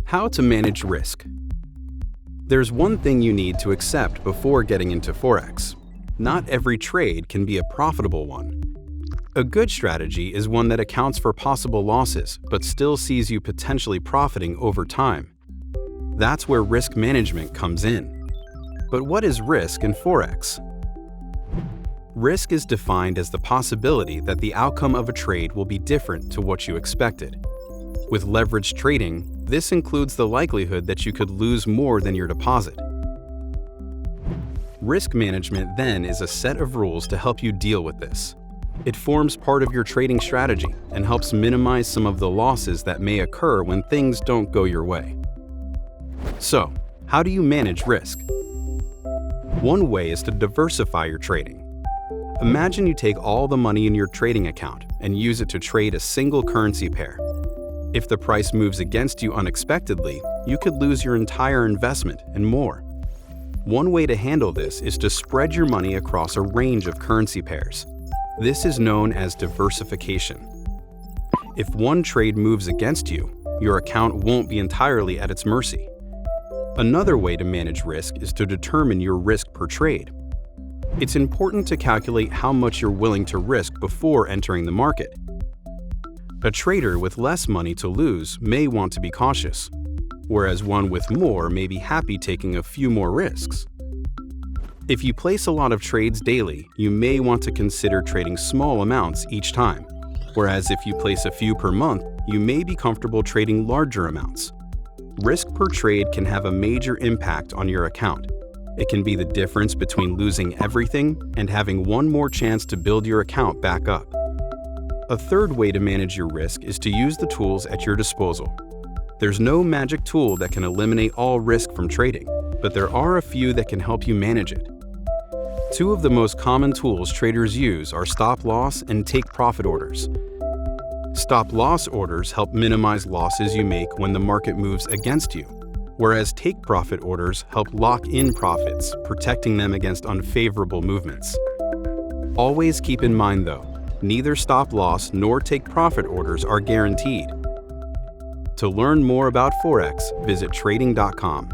How to manage risk. There's one thing you need to accept before getting into Forex. Not every trade can be a profitable one. A good strategy is one that accounts for possible losses but still sees you potentially profiting over time. That's where risk management comes in. But what is risk in Forex? Risk is defined as the possibility that the outcome of a trade will be different to what you expected. With leveraged trading, this includes the likelihood that you could lose more than your deposit. Risk management then is a set of rules to help you deal with this. It forms part of your trading strategy and helps minimize some of the losses that may occur when things don't go your way. So, how do you manage risk? One way is to diversify your trading. Imagine you take all the money in your trading account and use it to trade a single currency pair. If the price moves against you unexpectedly, you could lose your entire investment and more. One way to handle this is to spread your money across a range of currency pairs. This is known as diversification. If one trade moves against you, your account won't be entirely at its mercy. Another way to manage risk is to determine your risk per trade. It's important to calculate how much you're willing to risk before entering the market. A trader with less money to lose may want to be cautious, whereas one with more may be happy taking a few more risks. If you place a lot of trades daily, you may want to consider trading small amounts each time, whereas if you place a few per month, you may be comfortable trading larger amounts. Risk per trade can have a major impact on your account. It can be the difference between losing everything and having one more chance to build your account back up. A third way to manage your risk is to use the tools at your disposal. There's no magic tool that can eliminate all risk from trading, but there are a few that can help you manage it. Two of the most common tools traders use are stop loss and take profit orders. Stop loss orders help minimize losses you make when the market moves against you, whereas take profit orders help lock in profits, protecting them against unfavorable movements. Always keep in mind though, neither stop loss nor take profit orders are guaranteed. To learn more about Forex, visit trading.com.